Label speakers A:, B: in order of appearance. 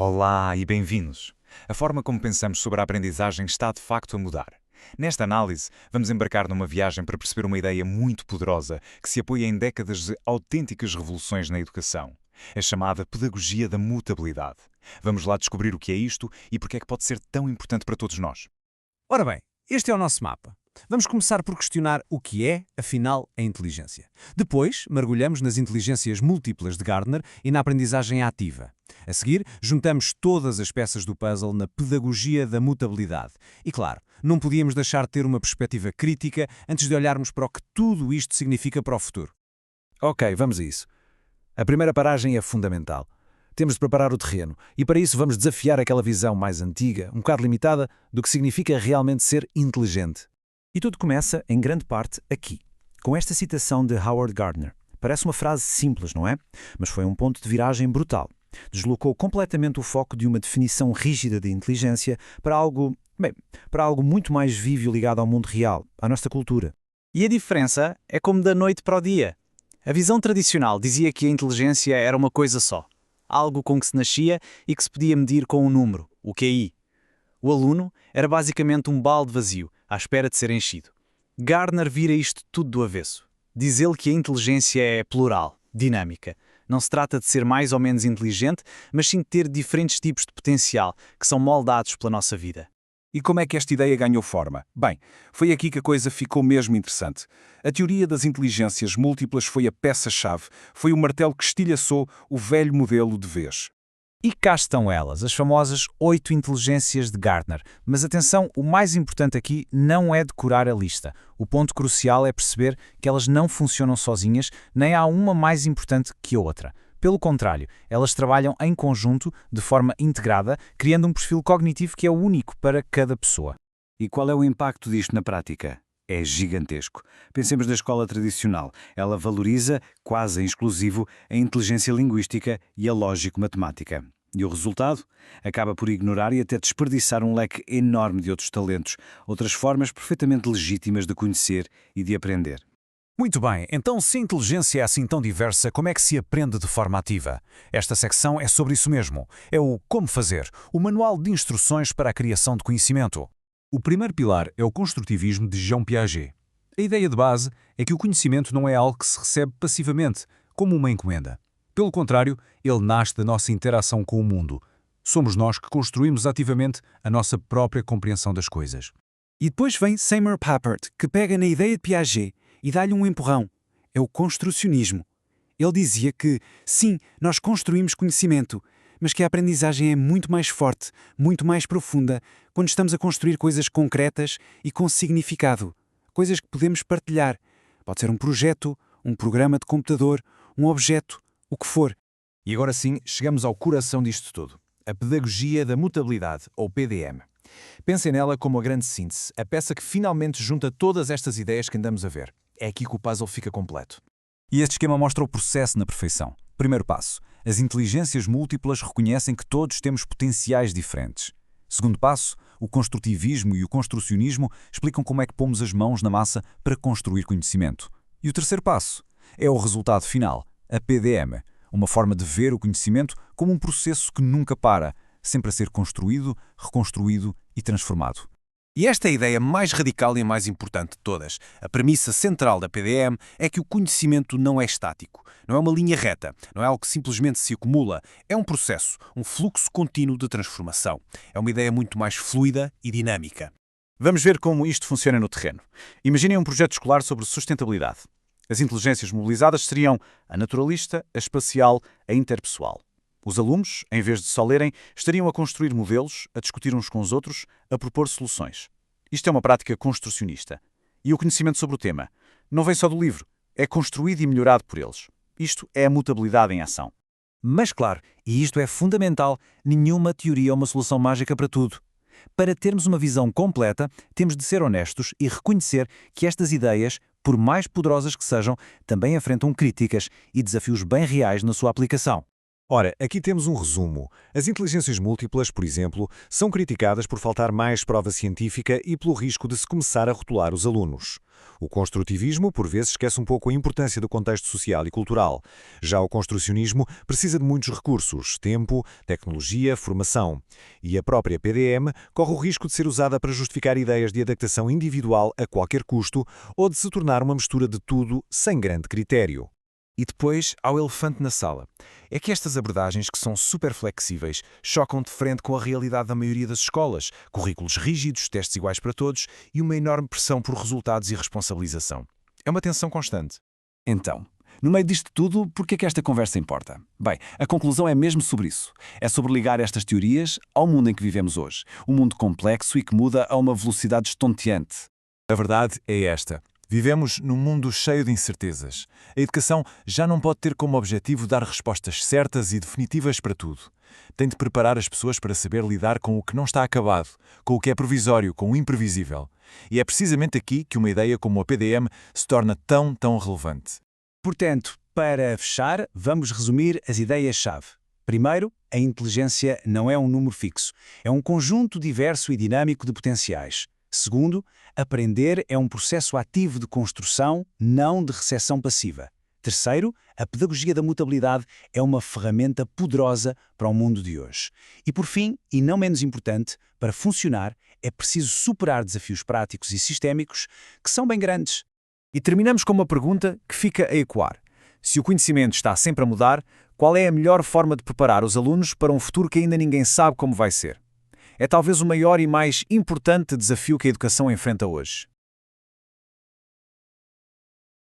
A: Olá e bem-vindos! A forma como pensamos sobre a aprendizagem está de facto a mudar. Nesta análise, vamos embarcar numa viagem para perceber uma ideia muito poderosa que se apoia em décadas de autênticas revoluções na educação. A chamada pedagogia da mutabilidade. Vamos lá descobrir o que é isto e porque é que pode ser tão importante para todos nós.
B: Ora bem, este é o nosso mapa. Vamos começar por questionar o que é, afinal, a inteligência. Depois, mergulhamos nas inteligências múltiplas de Gardner e na aprendizagem ativa. A seguir, juntamos todas as peças do puzzle na pedagogia da mutabilidade. E claro, não podíamos deixar de ter uma perspectiva crítica antes de olharmos para o que tudo isto significa para o futuro.
C: Ok, vamos a isso. A primeira paragem é fundamental. Temos de preparar o terreno e para isso vamos desafiar aquela visão mais antiga, um bocado limitada, do que significa realmente ser inteligente.
D: E tudo começa, em grande parte, aqui, com esta citação de Howard Gardner. Parece uma frase simples, não é? Mas foi um ponto de viragem brutal. Deslocou completamente o foco de uma definição rígida de inteligência para algo muito mais vivo e ligado ao mundo real, à nossa cultura.
E: E a diferença é como da noite para o dia. A visão tradicional dizia que a inteligência era uma coisa só, algo com que se nascia e que se podia medir com um número, o QI. O aluno era basicamente um balde vazio, à espera de ser enchido. Gardner vira isto tudo do avesso. Diz ele que a inteligência é plural, dinâmica. Não se trata de ser mais ou menos inteligente, mas sim de ter diferentes tipos de potencial que são moldados pela nossa vida.
F: E como é que esta ideia ganhou forma? Bem, foi aqui que a coisa ficou mesmo interessante. A teoria das inteligências múltiplas foi a peça-chave, foi o martelo que estilhaçou o velho modelo de vez.
B: E cá estão elas, as famosas 8 inteligências de Gardner. Mas atenção, o mais importante aqui não é decorar a lista. O ponto crucial é perceber que elas não funcionam sozinhas, nem há uma mais importante que a outra. Pelo contrário, elas trabalham em conjunto, de forma integrada, criando um perfil cognitivo que é único para cada pessoa.
C: E qual é o impacto disto na prática? É gigantesco. Pensemos na escola tradicional. Ela valoriza, quase em exclusivo, a inteligência linguística e a lógico-matemática. E o resultado? Acaba por ignorar e até desperdiçar um leque enorme de outros talentos, outras formas perfeitamente legítimas de conhecer e de aprender.
B: Muito bem, então se a inteligência é assim tão diversa, como é que se aprende de forma ativa? Esta secção é sobre isso mesmo. É o Como Fazer, o manual de instruções para a criação de conhecimento. O primeiro pilar é o construtivismo de Jean Piaget. A ideia de base é que o conhecimento não é algo que se recebe passivamente, como uma encomenda. Pelo contrário, ele nasce da nossa interação com o mundo. Somos nós que construímos ativamente a nossa própria compreensão das coisas.
G: E depois vem Seymour Papert, que pega na ideia de Piaget e dá-lhe um empurrão. É o construcionismo. Ele dizia que, sim, nós construímos conhecimento, mas que a aprendizagem é muito mais forte, muito mais profunda, quando estamos a construir coisas concretas e com significado. Coisas que podemos partilhar. Pode ser um projeto, um programa de computador, um objeto, o que for.
B: E agora sim, chegamos ao coração disto tudo. A pedagogia da mutabilidade, ou PDM. Pensem nela como a grande síntese, a peça que finalmente junta todas estas ideias que andamos a ver. É aqui que o puzzle fica completo. E este esquema mostra o processo na perfeição. Primeiro passo. As inteligências múltiplas reconhecem que todos temos potenciais diferentes. Segundo passo, o construtivismo e o construcionismo explicam como é que pomos as mãos na massa para construir conhecimento. E o terceiro passo é o resultado final, a PDM, uma forma de ver o conhecimento como um processo que nunca para, sempre a ser construído, reconstruído e transformado.
H: E esta é a ideia mais radical e mais importante de todas. A premissa central da PDM é que o conhecimento não é estático, não é uma linha reta, não é algo que simplesmente se acumula, é um processo, um fluxo contínuo de transformação. É uma ideia muito mais fluida e dinâmica.
E: Vamos ver como isto funciona no terreno. Imaginem um projeto escolar sobre sustentabilidade. As inteligências mobilizadas seriam a naturalista, a espacial, a interpessoal. Os alunos, em vez de só lerem, estariam a construir modelos, a discutir uns com os outros, a propor soluções. Isto é uma prática construcionista. E o conhecimento sobre o tema não vem só do livro, é construído e melhorado por eles. Isto é a mutabilidade em ação.
D: Mas claro, e isto é fundamental, nenhuma teoria é uma solução mágica para tudo. Para termos uma visão completa, temos de ser honestos e reconhecer que estas ideias, por mais poderosas que sejam, também enfrentam críticas e desafios bem reais na sua aplicação.
B: Ora, aqui temos um resumo. As inteligências múltiplas, por exemplo, são criticadas por faltar mais prova científica e pelo risco de se começar a rotular os alunos. O construtivismo, por vezes, esquece um pouco a importância do contexto social e cultural. Já o construcionismo precisa de muitos recursos, tempo, tecnologia, formação. E a própria PDM corre o risco de ser usada para justificar ideias de adaptação individual a qualquer custo ou de se tornar uma mistura de tudo sem grande critério.
F: E depois há o elefante na sala. É que estas abordagens, que são super flexíveis, chocam de frente com a realidade da maioria das escolas, currículos rígidos, testes iguais para todos e uma enorme pressão por resultados e responsabilização. É uma tensão constante.
H: Então, no meio disto tudo, por que é que esta conversa importa? Bem, a conclusão é mesmo sobre isso. É sobre ligar estas teorias ao mundo em que vivemos hoje. Um mundo complexo e que muda a uma velocidade estonteante.
I: A verdade é esta. Vivemos num mundo cheio de incertezas. A educação já não pode ter como objetivo dar respostas certas e definitivas para tudo. Tem de preparar as pessoas para saber lidar com o que não está acabado, com o que é provisório, com o imprevisível. E é precisamente aqui que uma ideia como a PDM se torna tão relevante.
E: Portanto, para fechar, vamos resumir as ideias-chave. Primeiro, a inteligência não é um número fixo. É um conjunto diverso e dinâmico de potenciais. Segundo, aprender é um processo ativo de construção, não de recepção passiva. Terceiro, a pedagogia da mutabilidade é uma ferramenta poderosa para o mundo de hoje. E por fim, e não menos importante, para funcionar é preciso superar desafios práticos e sistémicos que são bem grandes.
D: E terminamos com uma pergunta que fica a ecoar. Se o conhecimento está sempre a mudar, qual é a melhor forma de preparar os alunos para um futuro que ainda ninguém sabe como vai ser? É talvez o maior e mais importante desafio que a educação enfrenta hoje.